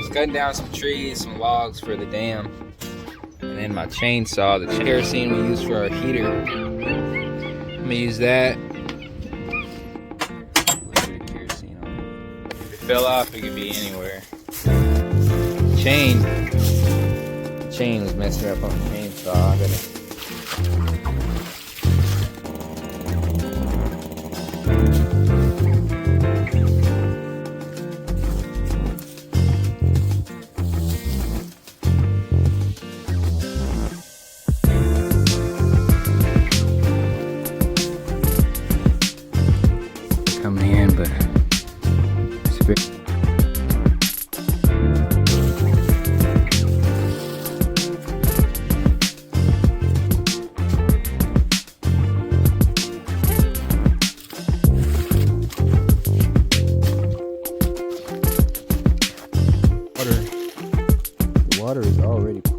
was cutting down some trees, some logs for the dam. And then my chainsaw, the kerosene we use for our heater. I'm gonna use that. Kerosene on it. If it fell off, it could be anywhere. Chain was messing up on the chainsaw. I gotta coming in, but it's very water is already cool.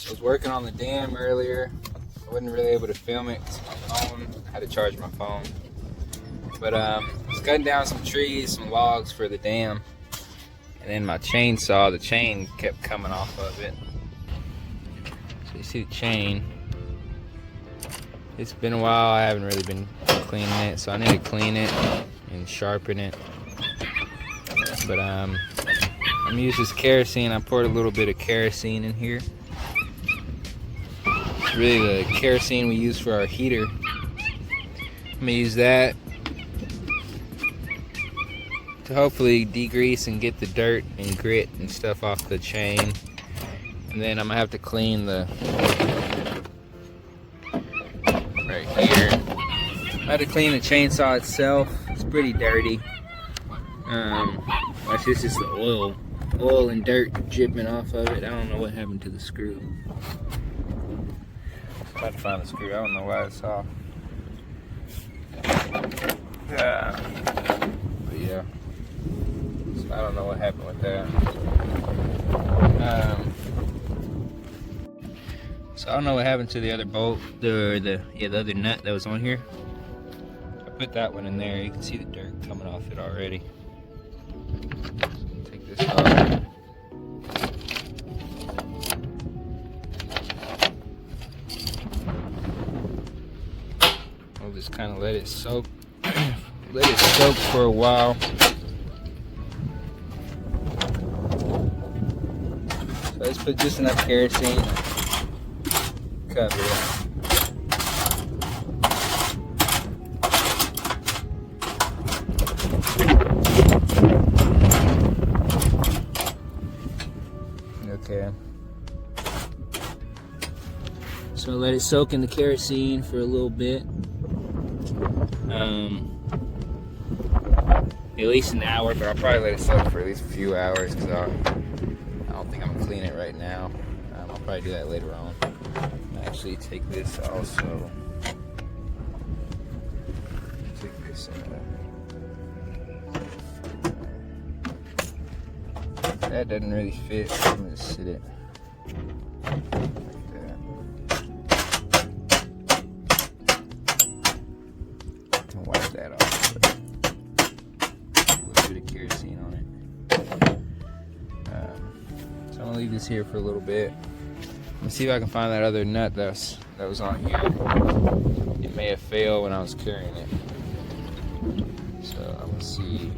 I was working on the dam earlier. I wasn't really able to film it because my phone, I had to charge my phone. But I was cutting down some trees, some logs for the dam. And then my chainsaw, the chain kept coming off of it. So you see the chain. It's been a while, I haven't really been cleaning it, so I need to clean it and sharpen it. But I'm gonna use this kerosene. I poured a little bit of kerosene in here. It's really the kerosene we use for our heater. I'm gonna use that to hopefully degrease and get the dirt and grit and stuff off the chain. And then I'm gonna have to clean the right here. I had to clean the chainsaw itself. It's pretty dirty. That's just the oil and dirt dripping off of it. I don't know what happened to the screw. I'm about to find the screw. I don't know why it's off. But yeah. So I don't know what happened with that. So I don't know what happened to the other bolt, the other nut that was on here. I put that one in there. You can see the dirt coming off it already. So take this off. We'll just kind of let it soak. Let it soak for a while. So let's put just enough kerosene. Cover it. Okay. So let it soak in the kerosene for a little bit. At least an hour, but I'll probably let it soak for at least a few hours because I don't think I'm gonna clean it right now. I'll probably do that later on. Actually, take this also. Take this that doesn't really fit, so I'm gonna sit it like that. And wipe that off. A little bit of kerosene on it. So I'm gonna leave this here for a little bit. Let's see if I can find that other nut that was on here. It may have failed when I was carrying it. So I'm gonna see.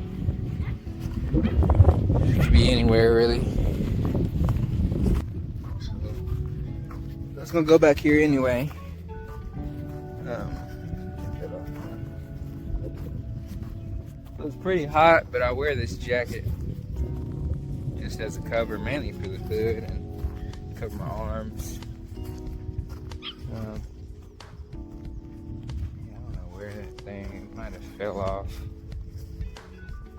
It could be anywhere really. So that's gonna go back here anyway. It's pretty hot, but I wear this jacket just as a cover, mainly for the hood and cover my arms. Yeah, I don't know where that thing might have fell off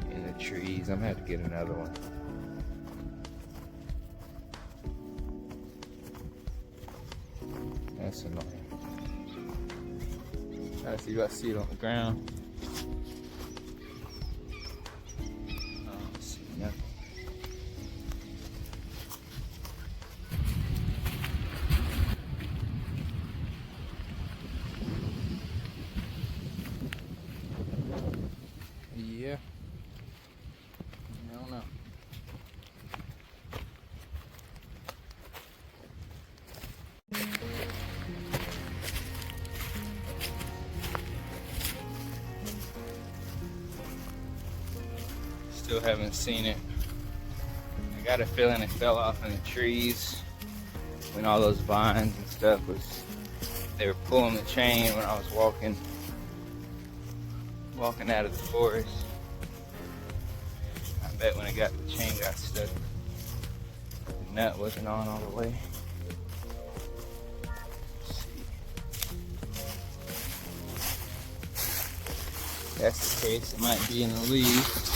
in the trees. I'm gonna have to get another one. That's annoying. I see it on the ground. Yeah. I don't know. Still haven't seen it. I got a feeling it fell off in the trees when all those vines and stuff they were pulling the chain when I was walking out of the forest. I bet when the chain got stuck, the nut wasn't on all the way. Let's see. If that's the case, it might be in the leaves.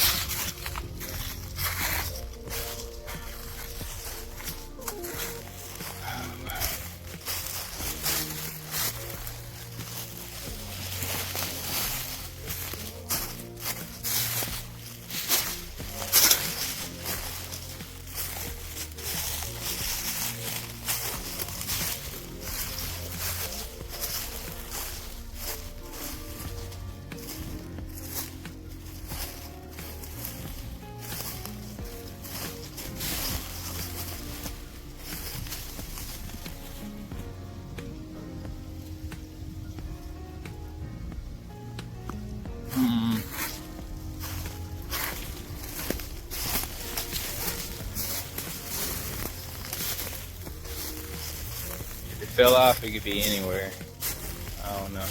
If it fell off, it could be anywhere. I don't know.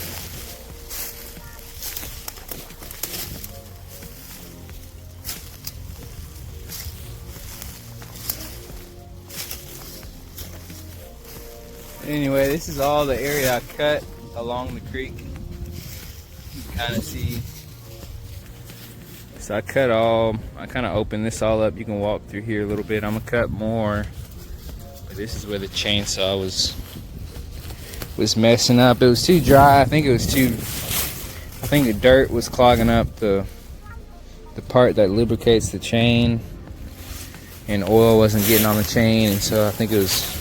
Anyway, this is all the area I cut along the creek. You can kind of see. So I kind of opened this all up. You can walk through here a little bit. I'm gonna cut more. But this is where the chainsaw was messing up. It was too dry. I think the dirt was clogging up the part that lubricates the chain, and oil wasn't getting on the chain, and so I think it was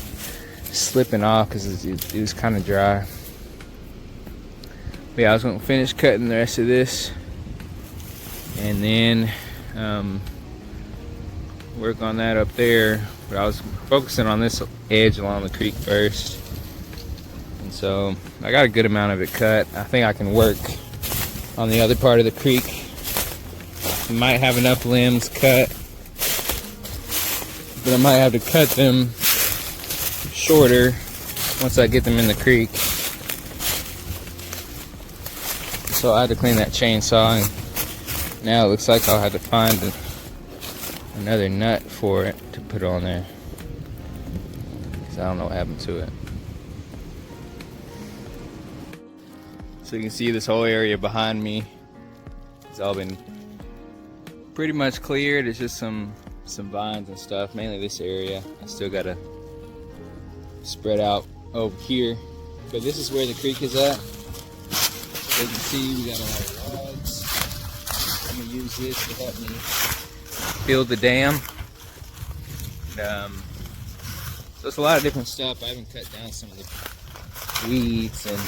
slipping off because it was kind of dry. But yeah, I was going to finish cutting the rest of this and then work on that up there, but I was focusing on this edge along the creek first, and so I got a good amount of it cut. I think I can work on the other part of the creek. I might have enough limbs cut, but I might have to cut them shorter once I get them in the creek. So I had to clean that chainsaw, and now it looks like I'll have to find another nut for it to put on there, because I don't know what happened to it. So you can see this whole area behind me has all been pretty much cleared. It's just some vines and stuff, mainly this area. I still gotta spread out over here, but this is where the creek is at. As you can see, we got a lot of logs. I'm gonna use this to help me build the dam. So it's a lot of different stuff. I haven't cut down some of the weeds and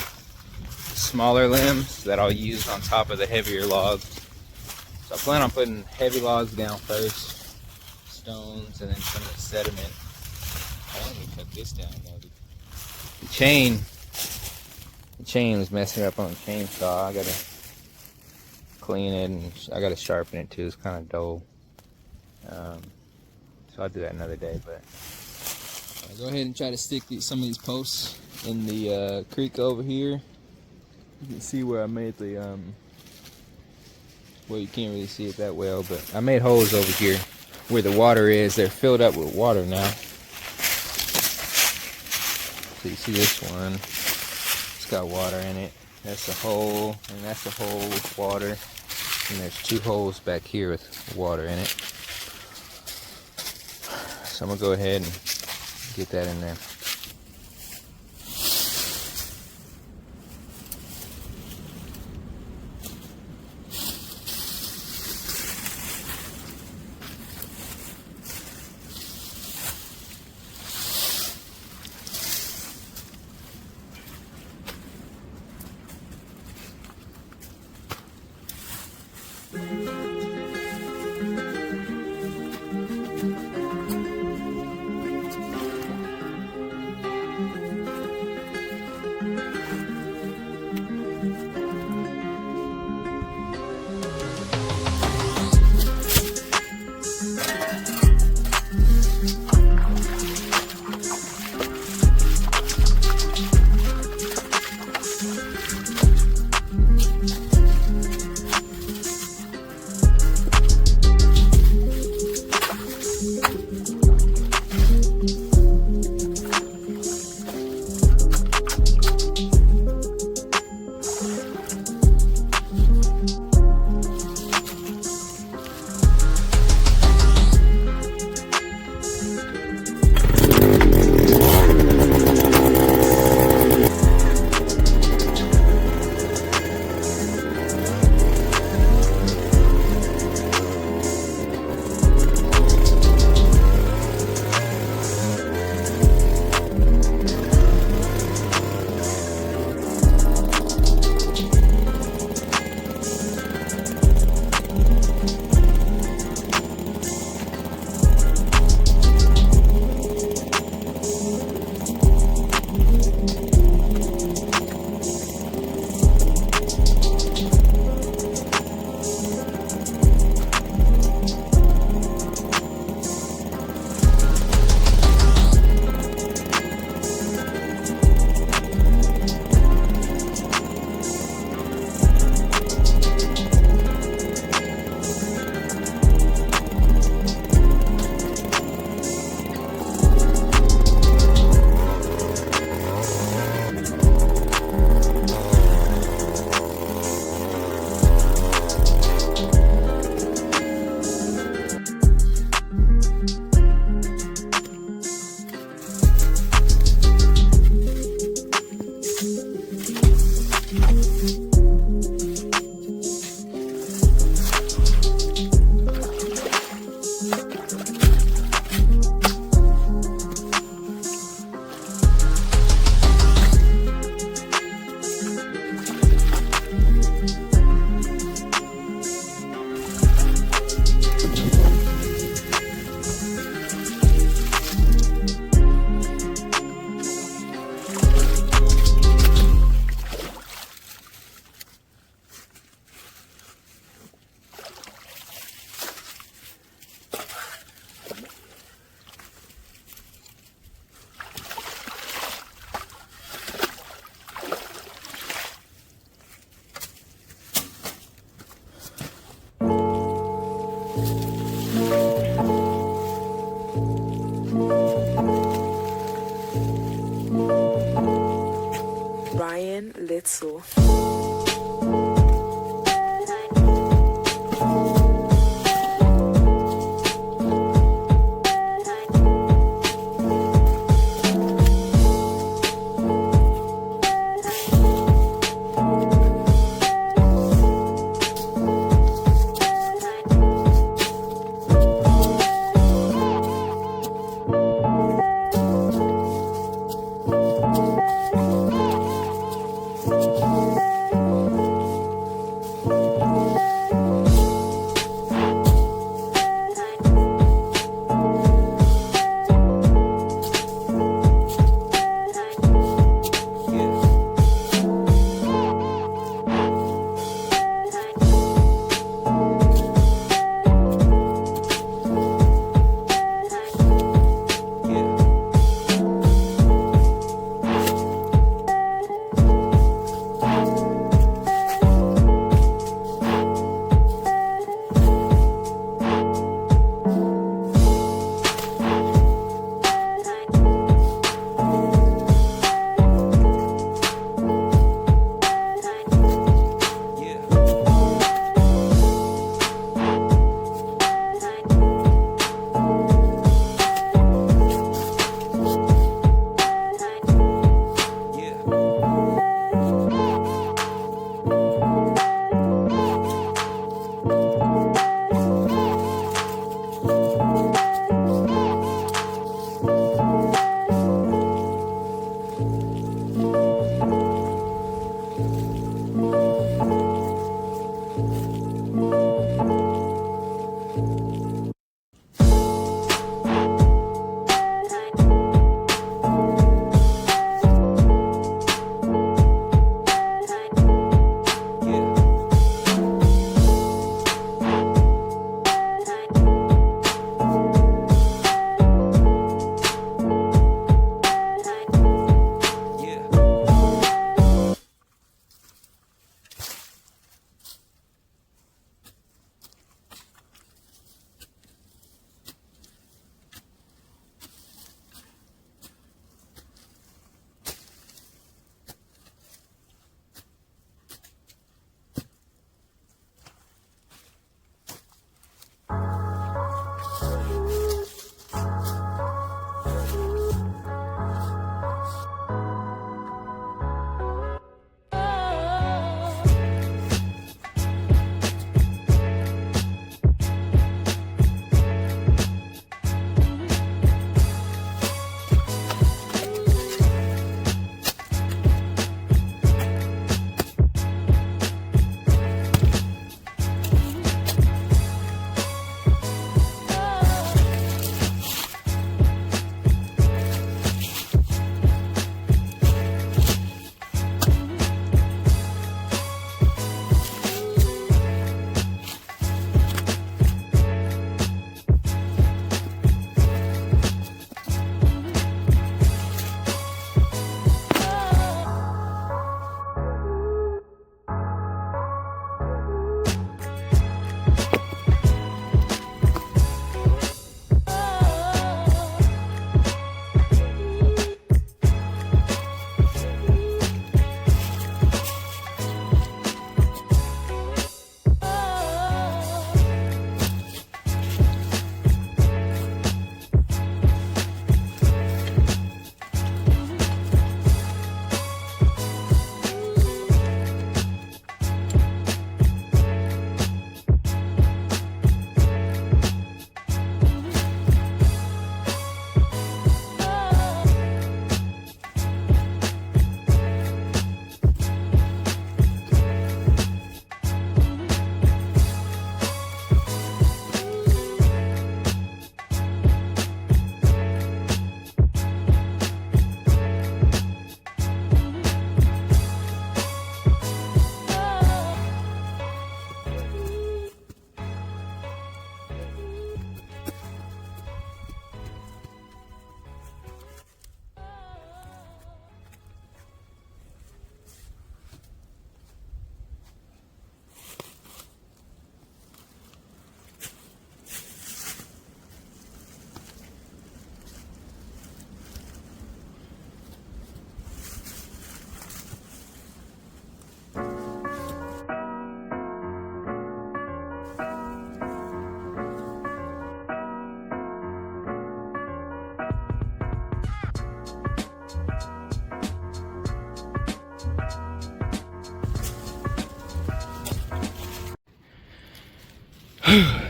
smaller limbs that I'll use on top of the heavier logs. So I plan on putting heavy logs down first, stones, and then some of the sediment. I want to cut this down though. The chain was messing up on the chainsaw. I gotta clean it, and I gotta sharpen it too. It's kind of dull. So I'll do that another day. But I'll go ahead and try to stick some of these posts in the creek over here. You can see where I made the well, you can't really see it that well, but I made holes over here where the water is. They're filled up with water now. So you see this one, it's got water in it. That's a hole, and that's a hole with water. And there's 2 holes back here with water in it. So I'm gonna go ahead and get that in there. Little.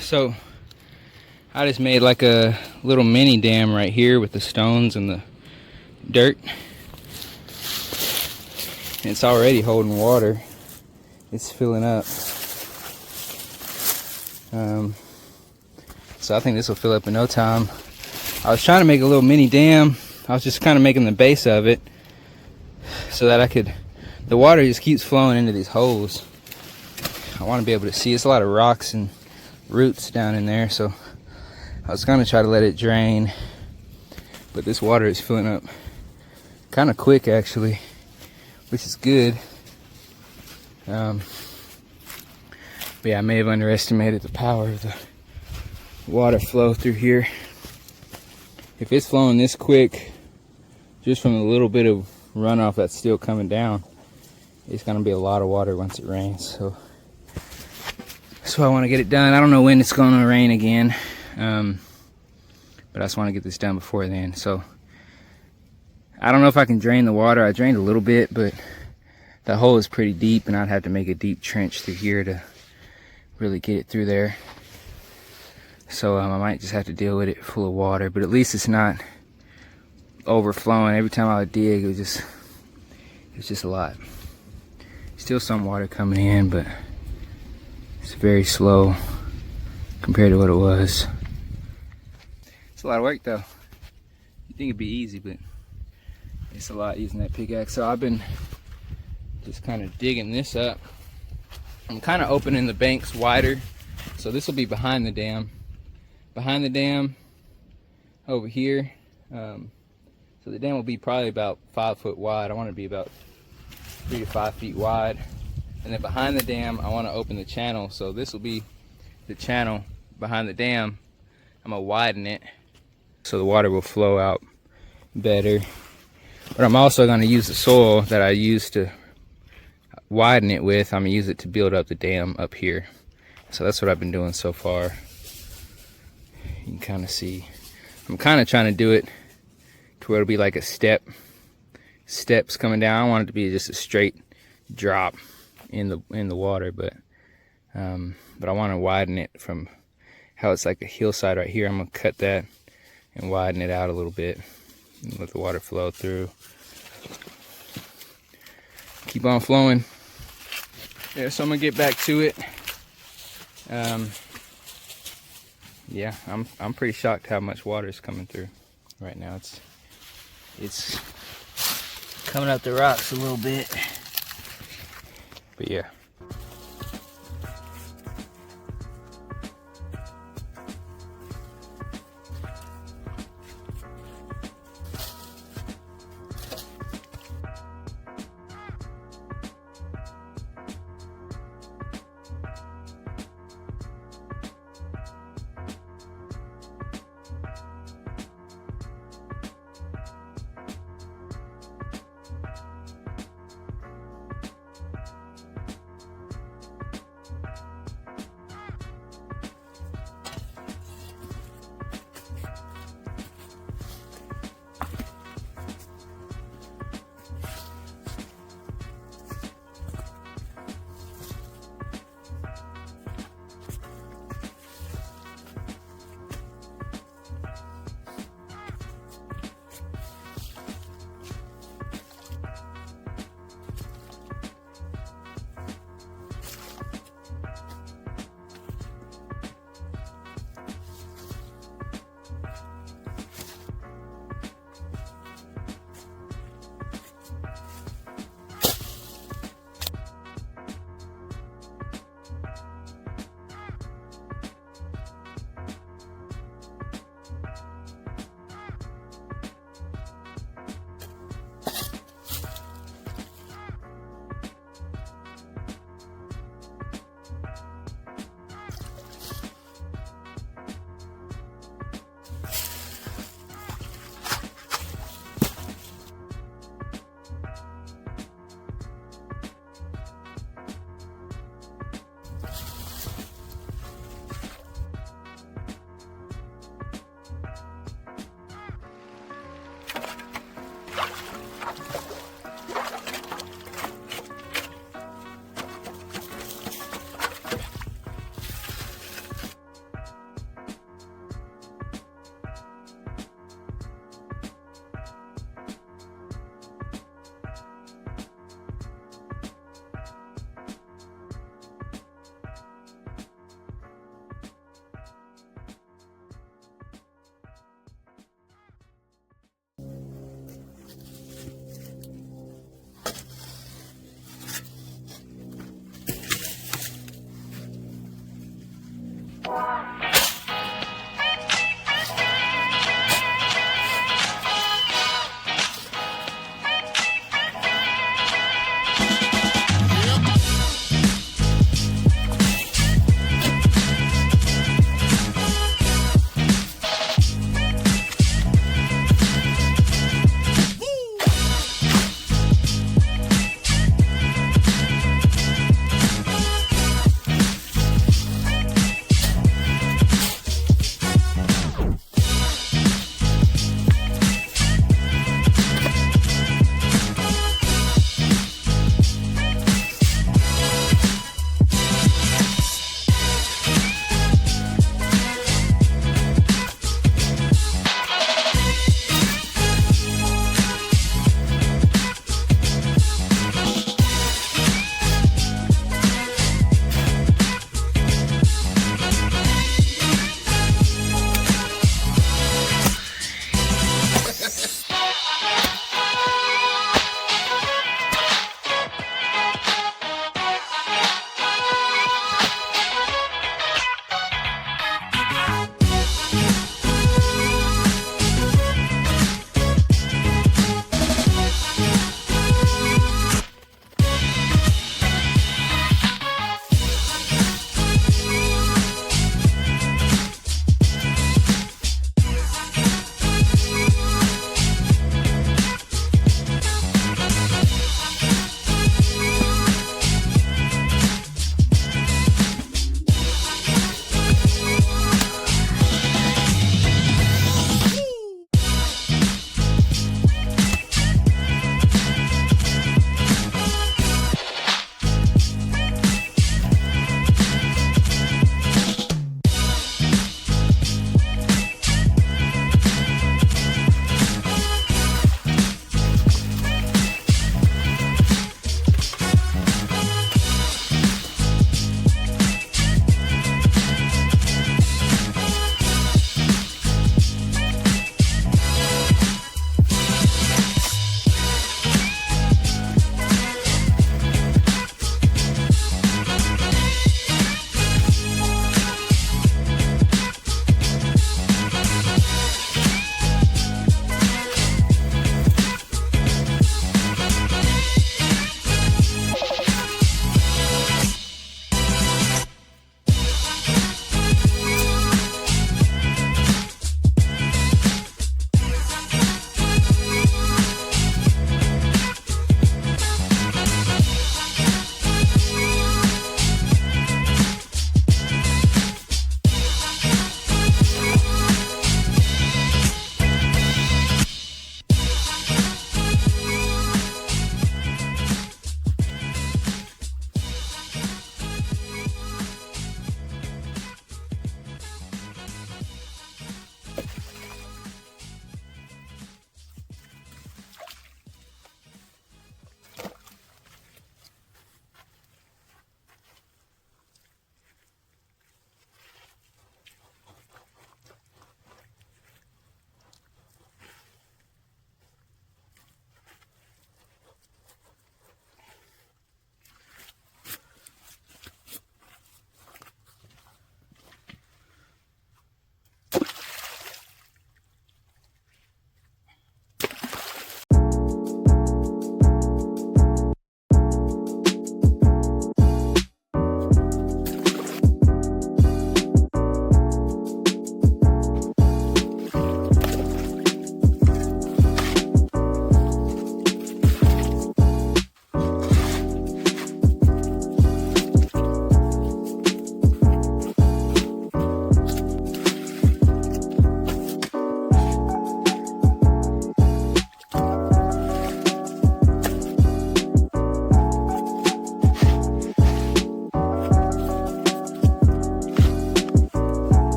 So I just made like a little mini dam right here with the stones and the dirt. And it's already holding water. It's filling up. So I think this will fill up in no time. I was trying to make a little mini dam. I was just kind of making the base of it so that the water just keeps flowing into these holes. I want to be able to see. It's a lot of rocks and roots down in there, so I was gonna try to let it drain, but this water is filling up kind of quick actually, which is good. But yeah, I may have underestimated the power of the water flow through here. If it's flowing this quick, just from the little bit of runoff that's still coming down, it's gonna be a lot of water once it rains. So that's why I want to get it done. I don't know when it's gonna rain again, but I just want to get this done before then. So I don't know if I can drain the water. I drained a little bit, but the hole is pretty deep, and I'd have to make a deep trench through here to really get it through there. So I might just have to deal with it full of water, but at least it's not overflowing. Every time I would dig, it's just a lot. Still some water coming in, but it's very slow compared to what it was. It's a lot of work though. You think it'd be easy, but it's a lot using that pickaxe. So I've been just kind of digging this up. I'm kind of opening the banks wider, so this will be behind the dam. Behind the dam, over here. So the dam will be probably about 5 foot wide. I want it to be about 3 to 5 feet wide. And then behind the dam, I want to open the channel. So this will be the channel behind the dam. I'm gonna widen it so the water will flow out better. But I'm also gonna use the soil that I used to widen it with. I'm gonna use it to build up the dam up here. So that's what I've been doing so far. You can kind of see. I'm kind of trying to do it to where it'll be like a steps coming down. I don't want it to be just a straight drop in the water, but I want to widen it from how it's like a hillside right here. I'm gonna cut that and widen it out a little bit and let the water flow through. Keep on flowing. Yeah, so I'm gonna get back to it. Yeah, I'm pretty shocked how much water is coming through right now. It's coming up the rocks a little bit, but yeah.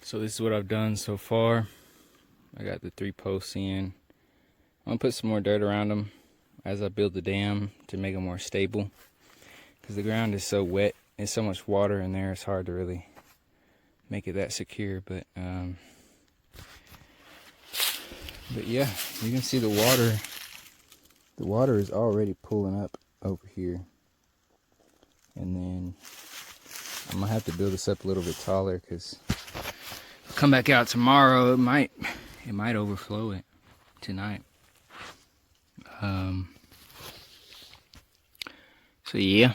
So this is what I've done so far. I got the 3 posts in. I'm gonna put some more dirt around them as I build the dam to make it more stable, because the ground is so wet. There's so much water in there, it's hard to really make it that secure. But yeah, you can see the water. The water is already pulling up over here, and then I'm gonna have to build this up a little bit taller, because come back out tomorrow, it might overflow it tonight. So yeah.